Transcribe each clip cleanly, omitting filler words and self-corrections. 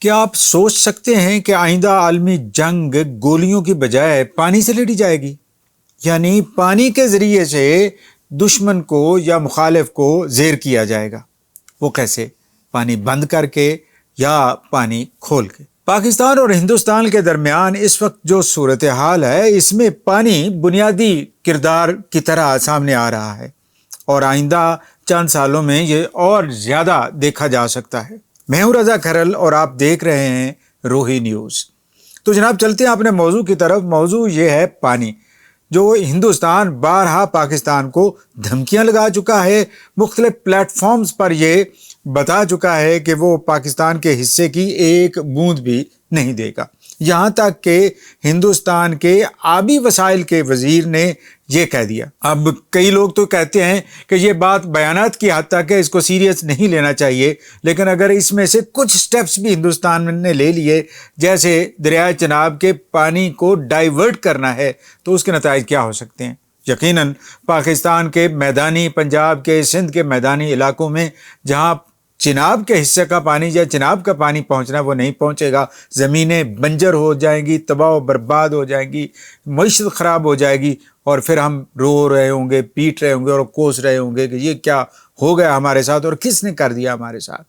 کیا آپ سوچ سکتے ہیں کہ آئندہ عالمی جنگ گولیوں کی بجائے پانی سے لڑی جائے گی؟ یعنی پانی کے ذریعے سے دشمن کو یا مخالف کو زیر کیا جائے گا۔ وہ کیسے؟ پانی بند کر کے یا پانی کھول کے۔ پاکستان اور ہندوستان کے درمیان اس وقت جو صورتحال ہے، اس میں پانی بنیادی کردار کی طرح سامنے آ رہا ہے، اور آئندہ چند سالوں میں یہ اور زیادہ دیکھا جا سکتا ہے۔ میں ہوں رضا کھرل اور آپ دیکھ رہے ہیں روہی نیوز۔ تو جناب چلتے ہیں اپنے موضوع کی طرف۔ موضوع یہ ہے پانی، جو ہندوستان بارہا پاکستان کو دھمکیاں لگا چکا ہے، مختلف پلیٹ فارمز پر یہ بتا چکا ہے کہ وہ پاکستان کے حصے کی ایک بوند بھی نہیں دے گا، یہاں تک کہ ہندوستان کے آبی وسائل کے وزیر نے یہ کہہ دیا۔ اب کئی لوگ تو کہتے ہیں کہ یہ بات بیانات کی حد تک ہے، اس کو سیریس نہیں لینا چاہیے، لیکن اگر اس میں سے کچھ سٹیپس بھی ہندوستان نے لے لیے، جیسے دریائے چناب کے پانی کو ڈائیورٹ کرنا ہے، تو اس کے نتائج کیا ہو سکتے ہیں؟ یقیناً پاکستان کے میدانی، پنجاب کے، سندھ کے میدانی علاقوں میں جہاں چناب کے حصے کا پانی یا چناب کا پانی پہنچنا وہ نہیں پہنچے گا، زمینیں بنجر ہو جائیں گی، تباہ و برباد ہو جائیں گی، معیشت خراب ہو جائے گی، اور پھر ہم رو رہے ہوں گے، پیٹ رہے ہوں گے اور کوس رہے ہوں گے کہ یہ کیا ہو گیا ہمارے ساتھ اور کس نے کر دیا ہمارے ساتھ۔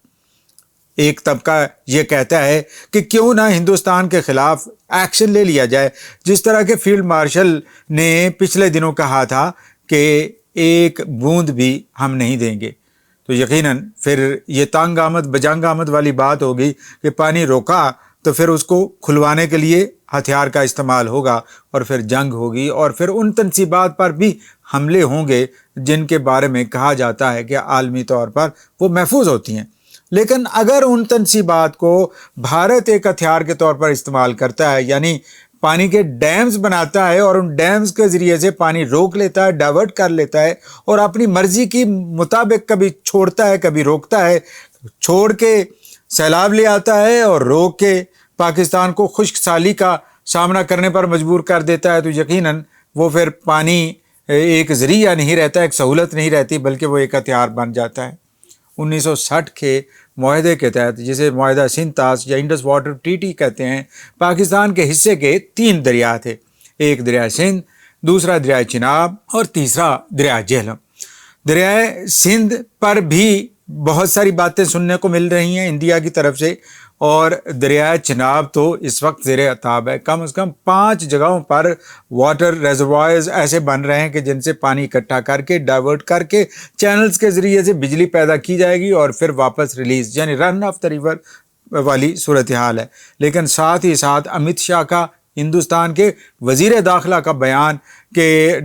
ایک طبقہ یہ کہتا ہے کہ کیوں نہ ہندوستان کے خلاف ایکشن لے لیا جائے، جس طرح کے فیلڈ مارشل نے پچھلے دنوں کہا تھا کہ ایک بوند بھی ہم نہیں دیں گے۔ تو یقیناً پھر یہ تانگ آمد بجنگ آمد والی بات ہوگی کہ پانی روکا تو پھر اس کو کھلوانے کے لیے ہتھیار کا استعمال ہوگا، اور پھر جنگ ہوگی، اور پھر ان تنصیبات پر بھی حملے ہوں گے جن کے بارے میں کہا جاتا ہے کہ عالمی طور پر وہ محفوظ ہوتی ہیں۔ لیکن اگر ان تنصیبات کو بھارت ایک ہتھیار کے طور پر استعمال کرتا ہے، یعنی پانی کے ڈیمز بناتا ہے اور ان ڈیمز کے ذریعے سے پانی روک لیتا ہے، ڈائیورٹ کر لیتا ہے، اور اپنی مرضی کی مطابق کبھی چھوڑتا ہے کبھی روکتا ہے، چھوڑ کے سیلاب لے آتا ہے اور روک کے پاکستان کو خشک سالی کا سامنا کرنے پر مجبور کر دیتا ہے، تو یقیناً وہ پھر پانی ایک ذریعہ نہیں رہتا، ایک سہولت نہیں رہتی، بلکہ وہ ایک ہتھیار بن جاتا ہے۔ 1960 کے معاہدے کے تحت، جسے معاہدہ سندھ طاس یا انڈس واٹر ٹریٹی کہتے ہیں، پاکستان کے حصے کے 3 دریا تھے، ایک دریائے سندھ، دوسرا دریائے چناب اور تیسرا دریائے جہلم۔ دریائے سندھ پر بھی بہت ساری باتیں سننے کو مل رہی ہیں انڈیا کی طرف سے، اور دریائے چناب تو اس وقت زیر آتاب ہے۔ کم از کم 5 جگہوں پر واٹر ریزروائرز ایسے بن رہے ہیں کہ جن سے پانی اکٹھا کر کے ڈائیورٹ کر کے چینلز کے ذریعے سے بجلی پیدا کی جائے گی اور پھر واپس ریلیز، یعنی رن آف دا ریور والی صورتحال ہے۔ لیکن ساتھ ہی ساتھ امت شاہ کا، ہندوستان کے وزیر داخلہ کا بیان کہ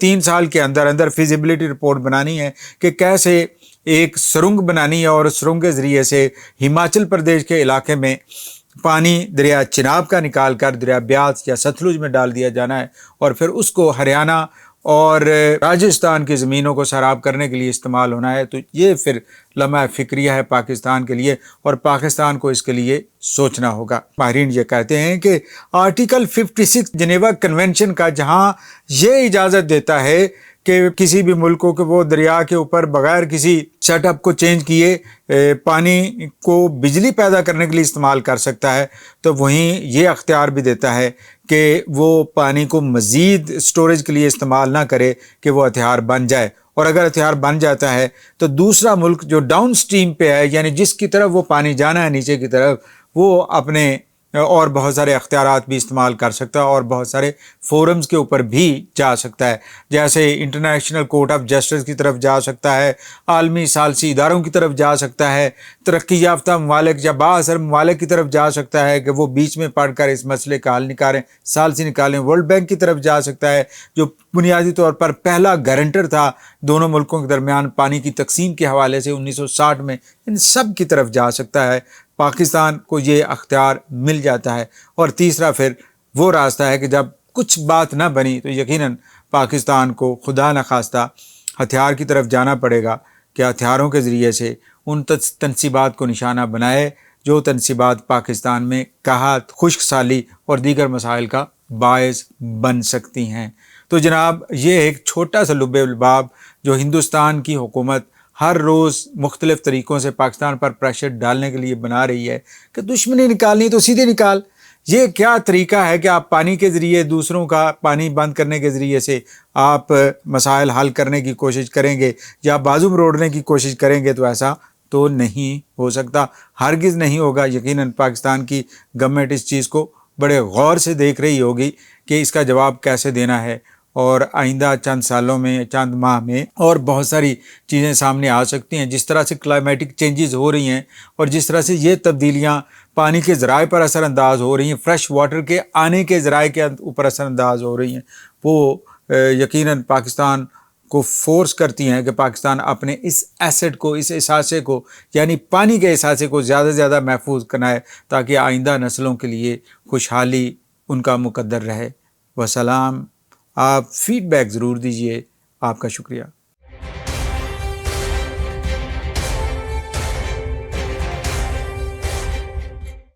3 سال کے اندر اندر فیزیبلٹی رپورٹ بنانی ہے کہ کیسے ایک سرنگ بنانی ہے، اور سرنگ کے ذریعے سے ہماچل پردیش کے علاقے میں پانی دریا چناب کا نکال کر دریا بیاس یا ستلج میں ڈال دیا جانا ہے، اور پھر اس کو ہریانہ اور راجستھان کی زمینوں کو سیراب کرنے کے لیے استعمال ہونا ہے۔ تو یہ پھر لمحہ فکریہ ہے پاکستان کے لیے، اور پاکستان کو اس کے لیے سوچنا ہوگا۔ ماہرین یہ کہتے ہیں کہ آرٹیکل 56 جنیوا کنونشن کا جہاں یہ اجازت دیتا ہے کہ کسی بھی ملک کو کہ وہ دریا کے اوپر بغیر کسی سیٹ اپ کو چینج کیے پانی کو بجلی پیدا کرنے کے لیے استعمال کر سکتا ہے، تو وہیں یہ اختیار بھی دیتا ہے کہ وہ پانی کو مزید اسٹوریج کے لیے استعمال نہ کرے کہ وہ ہتھیار بن جائے، اور اگر ہتھیار بن جاتا ہے تو دوسرا ملک جو ڈاؤن سٹریم پہ ہے، یعنی جس کی طرف وہ پانی جانا ہے نیچے کی طرف، وہ اپنے اور بہت سارے اختیارات بھی استعمال کر سکتا ہے، اور بہت سارے فورمز کے اوپر بھی جا سکتا ہے، جیسے انٹرنیشنل کورٹ آف جسٹس کی طرف جا سکتا ہے، عالمی ثالثی اداروں کی طرف جا سکتا ہے، ترقی یافتہ ممالک یا بااثر ممالک کی طرف جا سکتا ہے کہ وہ بیچ میں پڑھ کر اس مسئلے کا حل نکالیں، ثالثی نکالیں، ورلڈ بینک کی طرف جا سکتا ہے جو بنیادی طور پر پہلا گارنٹر تھا دونوں ملکوں کے درمیان پانی کی تقسیم کے حوالے سے 1960 میں، ان سب کی طرف جا سکتا ہے۔ پاکستان کو یہ اختیار مل جاتا ہے۔ اور تیسرا پھر وہ راستہ ہے کہ جب کچھ بات نہ بنی تو یقیناً پاکستان کو خدا نخواستہ ہتھیار کی طرف جانا پڑے گا کہ ہتھیاروں کے ذریعے سے ان تنصیبات کو نشانہ بنائے جو تنصیبات پاکستان میں قحط، خشک سالی اور دیگر مسائل کا باعث بن سکتی ہیں۔ تو جناب یہ ایک چھوٹا سا لب الباب جو ہندوستان کی حکومت ہر روز مختلف طریقوں سے پاکستان پر پریشر ڈالنے کے لیے بنا رہی ہے کہ دشمنی نکالنی تو سیدھے نکال. یہ کیا طریقہ ہے کہ آپ پانی کے ذریعے دوسروں کا پانی بند کرنے کے ذریعے سے آپ مسائل حل کرنے کی کوشش کریں گے یا بازو مروڑنے کی کوشش کریں گے؟ تو ایسا تو نہیں ہو سکتا، ہرگز نہیں ہوگا. یقیناً پاکستان کی گورنمنٹ اس چیز کو بڑے غور سے دیکھ رہی ہوگی کہ اس کا جواب کیسے دینا ہے، اور آئندہ چند سالوں میں، چند ماہ میں اور بہت ساری چیزیں سامنے آ سکتی ہیں. جس طرح سے کلائمیٹک چینجز ہو رہی ہیں اور جس طرح سے یہ تبدیلیاں پانی کے ذرائع پر اثر انداز ہو رہی ہیں، فریش واٹر کے آنے کے ذرائع کے اوپر اثر انداز ہو رہی ہیں، وہ یقیناً پاکستان کو فورس کرتی ہیں کہ پاکستان اپنے اس ایسٹ کو، اس اثاثے کو، یعنی پانی کے اثاثے کو زیادہ سے زیادہ محفوظ کرائے تاکہ آئندہ نسلوں کے لیے خوشحالی ان کا مقدر رہے. وسلام. آپ فیڈ بیک ضرور دیجئے. آپ کا شکریہ.